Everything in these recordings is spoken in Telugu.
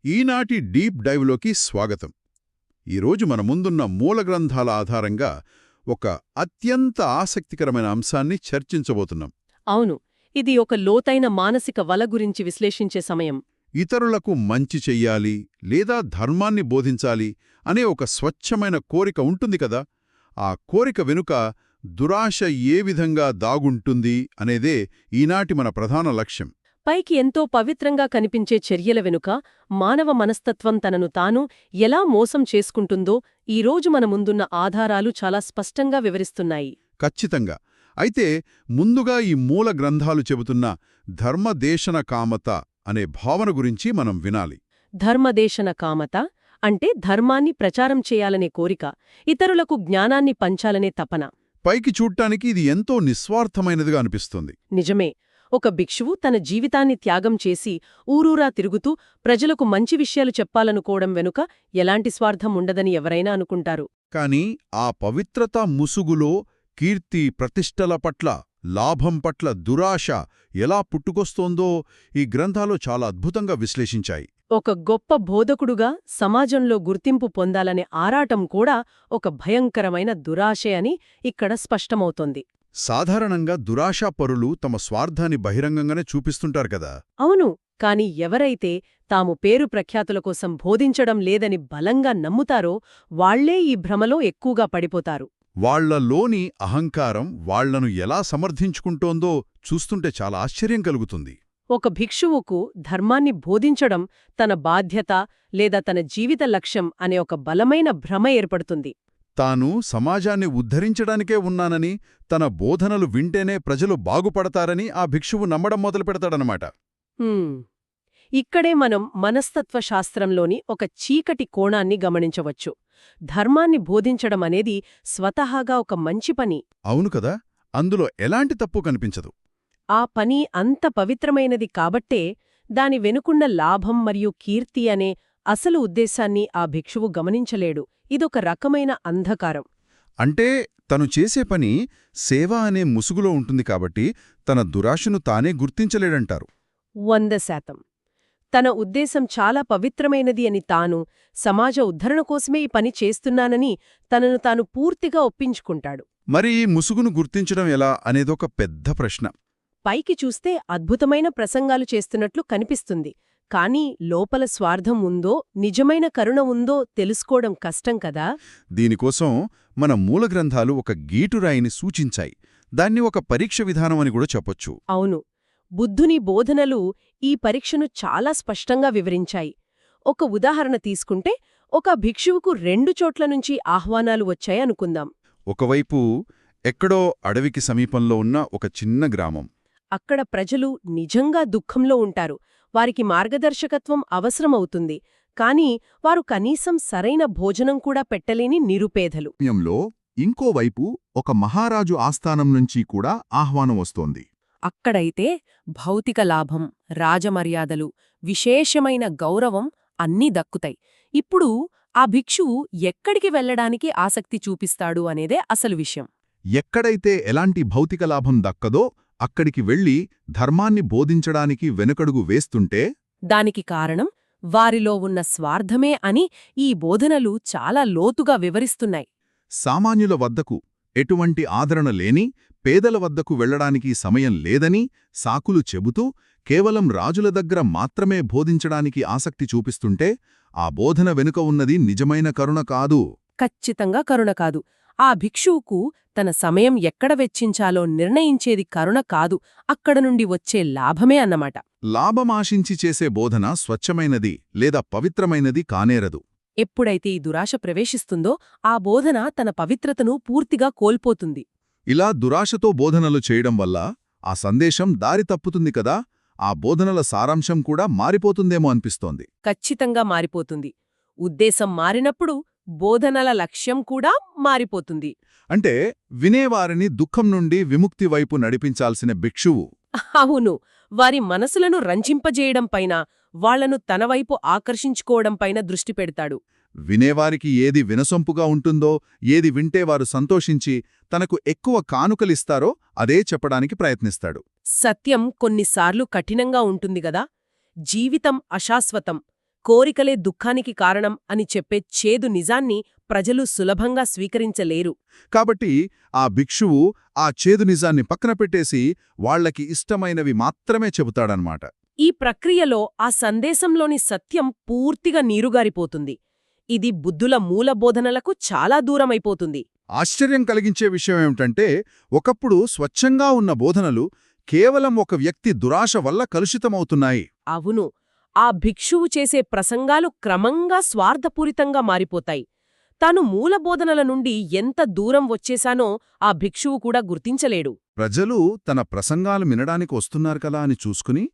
ఈనాటి డీప్ డైవ్లోకి స్వాగతం. ఈరోజు మన ముందున్న మూల గ్రంథాల ఆధారంగా ఒక అత్యంత ఆసక్తికరమైన అంశాన్ని చర్చించబోతున్నాం. అవును, ఇది ఒక లోతైన మానసిక వల గురించి విశ్లేషించే సమయం. ఇతరులకు మంచి చెయ్యాలి లేదా ధర్మాన్ని బోధించాలి అనే ఒక స్వచ్ఛమైన కోరిక ఉంటుంది కదా. ఆ కోరిక వెనుక దురాశ ఏ విధంగా దాగుంటుంది అనేదే ఈనాటి మన ప్రధాన లక్ష్యం. పైకి ఎంతో పవిత్రంగా కనిపించే చర్యల వెనుక మానవ మనస్తత్వం తనను తాను ఎలా మోసం చేసుకుంటుందో ఈరోజు మన ముందున్న ఆధారాలు చాలా స్పష్టంగా వివరిస్తున్నాయి. ఖచ్చితంగా. అయితే ముందుగా ఈ మూల గ్రంథాలు చెబుతున్న ధర్మదేశన కామత అనే భావన గురించి మనం వినాలి. ధర్మదేశన కామత అంటే ధర్మాన్ని ప్రచారం చేయాలనే కోరిక, ఇతరులకు జ్ఞానాన్ని పంచాలనే తపన. పైకి చూడ్డానికి ఇది ఎంతో నిస్వార్థమైనదిగా అనిపిస్తుంది. నిజమే. ఒక భిక్షువు తన జీవితాన్ని త్యాగం చేసి ఊరూరా తిరుగుతూ ప్రజలకు మంచి విషయాలు చెప్పాలనుకోవడం వెనుక ఎలాంటి స్వార్థం ఉండదని ఎవరైనా అనుకుంటారు. కాని ఆ పవిత్రత ముసుగులో కీర్తి ప్రతిష్టల పట్ల, లాభం పట్ల దురాశ ఎలా పుట్టుకొస్తోందో ఈ గ్రంథాలు చాలా అద్భుతంగా విశ్లేషించాయి. ఒక గొప్ప బోధకుడుగా సమాజంలో గుర్తింపు పొందాలనే ఆరాటం కూడా ఒక భయంకరమైన దురాశే అని ఇక్కడ స్పష్టమవుతోంది. సాధారణంగా దురాశాపరులు తమ స్వార్థాన్ని బహిరంగంగానే చూపిస్తుంటారు కదా. అవును, కాని ఎవరైతే తాము పేరు ప్రఖ్యాతుల కోసం బోధించడం లేదని బలంగా నమ్ముతారో వాళ్లే ఈ భ్రమలో ఎక్కువగా పడిపోతారు. వాళ్లలోని అహంకారం వాళ్లను ఎలా సమర్థించుకుంటోందో చూస్తుంటే చాలా ఆశ్చర్యం కలుగుతుంది. ఒక భిక్షువుకు ధర్మాన్ని బోధించడం తన బాధ్యత లేదా తన జీవిత లక్ష్యం అనే ఒక బలమైన భ్రమ ఏర్పడుతుంది. తాను సమాజాన్ని ఉద్ధరించడానికే ఉన్నానని, తన బోధనలు వింటేనే ప్రజలు బాగుపడతారని ఆ భిక్షువు నమ్మడం మొదలుపెడతాడనమాట. ఇక్కడే మనం మనస్తత్వశాస్త్రంలోని ఒక చీకటి కోణాన్ని గమనించవచ్చు. ధర్మాన్ని బోధించడం అనేది స్వతహాగా ఒక మంచి పని. అవును కదా, అందులో ఎలాంటి తప్పు కనిపించదు. ఆ పని అంత పవిత్రమైనది కాబట్టే దాని వెనుకున్న లాభం మరియు కీర్తి అనే అసలు ఉద్దేశాన్ని ఆ భిక్షువు గమనించలేడు. ఇదొక రకమైన అంధకారం. అంటే తను చేసే పని సేవ అనే ముసుగులో ఉంటుంది కాబట్టి తన దురాశను తానే గుర్తించలేడంటారు. 100%. తన ఉద్దేశం చాలా పవిత్రమైనది అని తాను, సమాజ ఉద్ధరణ కోసమే ఈ పని చేస్తున్నానని తనను తాను పూర్తిగా ఒప్పించుకుంటాడు. మరి ఈ ముసుగును గుర్తించడం ఎలా అనేదొక పెద్ద ప్రశ్న. పైకి చూస్తే అద్భుతమైన ప్రసంగాలు చేస్తున్నట్లు కనిపిస్తుంది. కానీ లోపల స్వార్థం ఉందో, నిజమైన కరుణ ఉందో తెలుసుకోవడం కష్టం కదా. దీనికోసం మన మూల గ్రంథాలు ఒక గీటురాయిని సూచించాయి. దాన్ని ఒక పరీక్ష విధానమని కూడా చెప్పొచ్చు. అవును, బుద్ధుని బోధనలు ఈ పరీక్షను చాలా స్పష్టంగా వివరించాయి. ఒక ఉదాహరణ తీసుకుంటే, ఒక భిక్షువుకు 2 చోట్ల నుంచి ఆహ్వానాలు వచ్చాయనుకుందాం. ఒకవైపు ఎక్కడో అడవికి సమీపంలో ఉన్న ఒక చిన్న గ్రామం. అక్కడ ప్రజలు నిజంగా దుఃఖంలో ఉంటారు. వారికి మార్గదర్శకత్వం అవసరమవుతుంది. కానీ వారు కనీసం సరైన భోజనం కూడా పెట్టలేని నిరుపేదలు. సమయంలో ఇంకోవైపు ఒక మహారాజు ఆస్థానం నుంచి కూడా ఆహ్వానం వస్తోంది. అక్కడైతే భౌతిక లాభం, రాజమర్యాదలు, విశేషమైన గౌరవం అన్నీ దక్కుతాయి. ఇప్పుడు ఆ భిక్షువు ఎక్కడికి వెళ్లడానికి ఆసక్తి చూపిస్తాడు అనేదే అసలు విషయం. ఎక్కడైతే ఎలాంటి భౌతిక లాభం దక్కదో అక్కడికి వెళ్లి ధర్మాన్ని బోధించడానికి వెనుకడుగు వేస్తుంటే, దానికి కారణం వారిలో ఉన్న స్వార్థమే అని ఈ బోధనలు చాలా లోతుగా వివరిస్తున్నాయి. సామాన్యుల వద్దకు ఎటువంటి ఆదరణ లేని పేదల వద్దకు వెళ్లడానికి సమయం లేదని సాకులు చెబుతూ కేవలం రాజుల దగ్గర మాత్రమే బోధించడానికి ఆసక్తి చూపిస్తుంటే, ఆ బోధన వెనుక ఉన్నది నిజమైన కరుణ కాదు. ఖచ్చితంగా కరుణ కాదు. ఆ భిక్షువుకు తన సమయం ఎక్కడ వెచ్చించాలో నిర్ణయించేది కరుణ కాదు, అక్కడ నుండి వచ్చే లాభమే అన్నమాట. లాభమాశించి చేసే బోధన స్వచ్ఛమైనది లేదా పవిత్రమైనది కానేరదు. ఎప్పుడైతే ఈ దురాశ ప్రవేశిస్తుందో ఆ బోధన తన పవిత్రతను పూర్తిగా కోల్పోతుంది. ఇలా దురాశతో బోధనలు చేయడం వల్ల ఆ సందేశం దారి తప్పుతుంది కదా. ఆ బోధనల సారాంశం కూడా మారిపోతుందేమో అనిపిస్తోంది. ఖచ్చితంగా మారిపోతుంది. ఉద్దేశం మారినప్పుడు బోధనల లక్ష్యం కూడా మారిపోతుంది. అంటే వినేవారిని దుఃఖం నుండి విముక్తి వైపు నడిపించాల్సిన భిక్షువు అవును, వారి మనసులను రంజింపజేయడంపైన, వాళ్లను తనవైపు ఆకర్షించుకోవడంపైన దృష్టి పెడతాడు. వినేవారికి ఏది వినసొంపుగా ఉంటుందో, ఏది వింటే వారు సంతోషించి తనకు ఎక్కువ కానుకలిస్తారో అదే చెప్పడానికి ప్రయత్నిస్తాడు. సత్యం కొన్నిసార్లు కఠినంగా ఉంటుంది గదా. జీవితం అశాశ్వతం, కోరికలే దుఃఖానికి కారణం అని చెప్పే చేదు నిజాన్ని ప్రజలు సులభంగా స్వీకరించలేరు. కాబట్టి ఆ భిక్షువు ఆ చేదు నిజాన్ని పక్కన పెట్టేసి వాళ్లకి ఇష్టమైనవి మాత్రమే చెబుతాడనమాట. ఈ ప్రక్రియలో ఆ సందేశంలోని సత్యం పూర్తిగా నీరుగారిపోతుంది. ఇది బుద్ధుల మూలబోధనలకు చాలా దూరమైపోతుంది. ఆశ్చర్యం కలిగించే విషయమేమిటంటే, ఒకప్పుడు స్వచ్ఛంగా ఉన్న బోధనలు కేవలం ఒక వ్యక్తి దురాశ వల్ల కలుషితమవుతున్నాయి. అవును, ఆ భిక్షువు చేసే ప్రసంగాలు క్రమంగా స్వార్థపూరితంగా మారిపోతాయి. తాను మూలబోధనల నుండి ఎంత దూరం వచ్చేశానో ఆ భిక్షువు కూడా గుర్తించలేడు. ప్రజలు తన ప్రసంగాలు వినడానికి వస్తున్నారు కదా అని చూసుకుని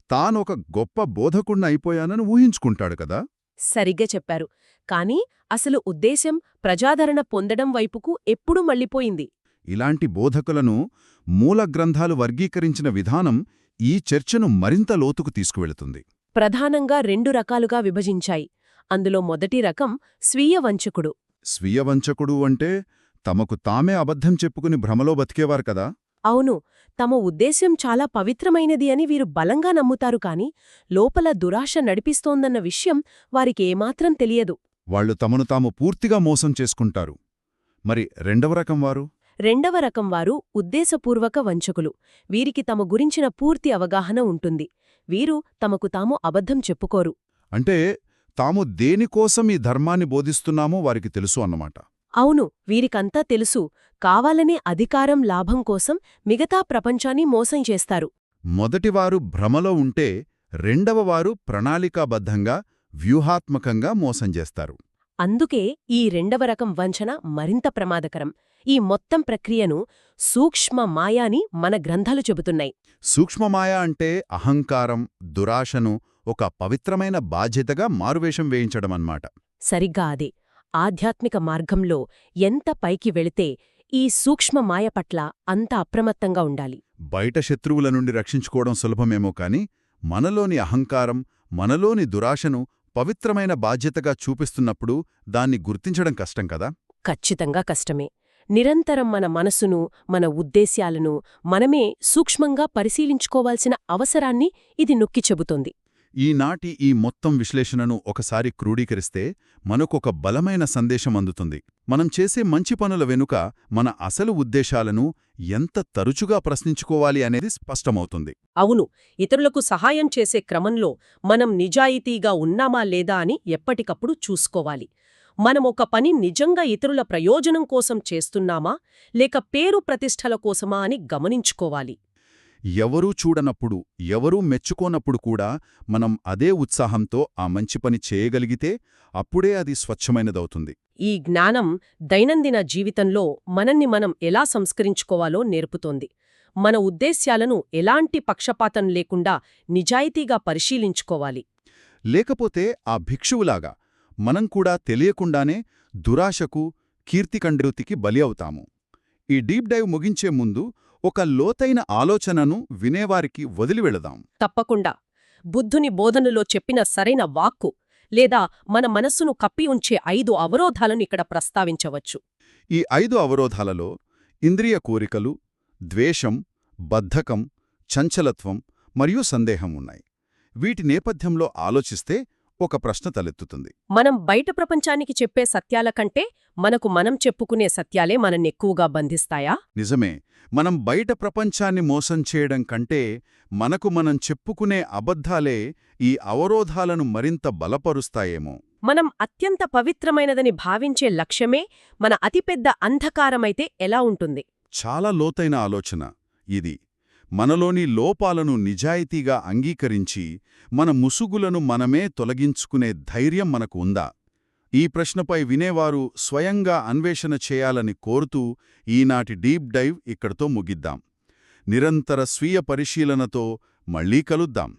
తానొక గొప్ప బోధకుణ్ణి అయిపోయానని ఊహించుకుంటాడు కదా. సరిగ్గా చెప్పారు. కాని అసలు ఉద్దేశ్యం ప్రజాదరణ పొందడం వైపుకు ఎప్పుడూ మళ్ళిపోయింది. ఇలాంటి బోధకులను మూల గ్రంథాలు వర్గీకరించిన విధానం ఈ చర్చను మరింత లోతుకు తీసుకువెళుతుంది. ప్రధానంగా 2 రకాలుగా విభజించాయి. అందులో మొదటి రకం స్వీయ వంచకుడు. స్వీయ వంచకుడు అంటే తమకు తామే అబద్ధం చెప్పుకుని భ్రమలో బతికేవారు కదా. అవును, తమ ఉద్దేశ్యం చాలా పవిత్రమైనది అని వీరు బలంగా నమ్ముతారు కాని లోపల దురాశ నడిపిస్తోందన్న విషయం వారికేమాత్రం తెలియదు. వాళ్లు తమను తాము పూర్తిగా మోసం చేసుకుంటారు. మరి రెండవ రకం వారు? రెండవ రకం వారు ఉద్దేశపూర్వక వంచకులు. వీరికి తమ గురించిన పూర్తి అవగాహన ఉంటుంది. వీరు తమకు తాము అబద్ధం చెప్పుకోరు. అంటే తాము దేనికోసం ఈ ధర్మాన్ని బోధిస్తున్నామో వారికి తెలుసు అన్నమాట. అవును, వీరికంతా తెలుసు. కావాలనే అధికారం, లాభం కోసం మిగతా ప్రపంచాన్ని మోసం చేస్తారు. మొదటివారు భ్రమలో ఉంటే రెండవవారు ప్రణాళికాబద్ధంగా వ్యూహాత్మకంగా మోసం చేస్తారు. అందుకే ఈ రెండవ రకం వంచన మరింత ప్రమాదకరం. ఈ మొత్తం ప్రక్రియను సూక్ష్మ మాయాని మన గ్రంథాలు చెబుతున్నాయి. సూక్ష్మమాయ అంటే అహంకారం, దురాశను ఒక పవిత్రమైన బాధ్యతగా మారువేషం వేయించడమన్నమాట. సరిగ్గా అదే. ఆధ్యాత్మిక మార్గంలో ఎంత పైకి వెళితే ఈ సూక్ష్మ మాయ పట్ల అంత అప్రమత్తంగా ఉండాలి. బయట శత్రువుల నుండి రక్షించుకోవడం సులభమేమో కాని మనలోని అహంకారం, మనలోని దురాశను పవిత్రమైన బాధ్యతగా చూపిస్తున్నప్పుడు దాన్ని గుర్తించడం కష్టం కదా. ఖచ్చితంగా కష్టమే. నిరంతరం మన మనసును, మన ఉద్దేశ్యాలను మనమే సూక్ష్మంగా పరిశీలించుకోవాల్సిన అవసరాన్ని ఇది నొక్కి చెబుతోంది. ఈనాటి ఈ మొత్తం విశ్లేషణను ఒకసారి క్రోడీకరిస్తే మనకొక బలమైన సందేశం అందుతుంది. మనం చేసే మంచి పనుల వెనుక మన అసలు ఉద్దేశాలను ఎంత తరచుగా ప్రశ్నించుకోవాలి అనేది స్పష్టమవుతుంది. అవును, ఇతరులకు సహాయం చేసే క్రమంలో మనం నిజాయితీగా ఉన్నామా లేదా అని ఎప్పటికప్పుడు చూసుకోవాలి. మనం ఒక పని నిజంగా ఇతరుల ప్రయోజనం కోసం చేస్తున్నామా లేక పేరు ప్రతిష్టల కోసమా అని గమనించుకోవాలి. ఎవరూ చూడనప్పుడు, ఎవరూ మెచ్చుకోనప్పుడు కూడా మనం అదే ఉత్సాహంతో ఆ మంచి పని చేయగలిగితే అప్పుడే అది స్వచ్ఛమైనదవుతుంది. ఈ జ్ఞానం దైనందిన జీవితంలో మనల్ని మనం ఎలా సంస్కరించుకోవాలో నేర్పుతోంది. మన ఉద్దేశ్యాలను ఎలాంటి పక్షపాతం లేకుండా నిజాయితీగా పరిశీలించుకోవాలి. లేకపోతే ఆ భిక్షువులాగా మనం కూడా తెలియకుండానే దురాశకు, కీర్తికండ్రుతికి బలి అవుతాము. ఈ డీప్ డైవ్ ముగించే ముందు ఒక లోతైన ఆలోచనను వినేవారికి వదిలివెళదాం. తప్పకుండా. బుద్ధుని బోధనలో చెప్పిన సరైన వాక్కు లేదా మన మనస్సును కప్పి ఉంచే 5 అవరోధాలను ఇక్కడ ప్రస్తావించవచ్చు. ఈ 5 అవరోధాలలో ఇంద్రియ కోరికలు, ద్వేషం, బద్ధకం, చంచలత్వం మరియు సందేహం ఉన్నాయి. వీటి నేపథ్యంలో ఆలోచిస్తే ఒక ప్రశ్న తలెత్తుతుంది. మనం బయట ప్రపంచానికి చెప్పే సత్యాల కంటే మనకు మనం చెప్పుకునే సత్యాలే మనన్నెక్కువగా బంధిస్తాయా? నిజమే. మనం బయట ప్రపంచాన్ని మోసం చేయడం కంటే మనకు మనం చెప్పుకునే అబద్ధాలే ఈ అవరోధాలను మరింత బలపరుస్తాయేమో. మనం అత్యంత పవిత్రమైనదని భావించే లక్ష్యమే మన అతిపెద్ద అంధకారమైతే ఎలా ఉంటుంది? చాలా లోతైన ఆలోచన ఇది. మనలోని లోపాలను నిజాయితీగా అంగీకరించి మన ముసుగులను మనమే తొలగించుకునే ధైర్యం మనకు ఉందా? ఈ ప్రశ్నపై వినేవారు స్వయంగా అన్వేషణ చేయాలని కోరుతూ ఈనాటి డీప్ డైవ్ ఇక్కడితో ముగిద్దాం. నిరంతర స్వీయ పరిశీలనతో మళ్లీ కలుద్దాం.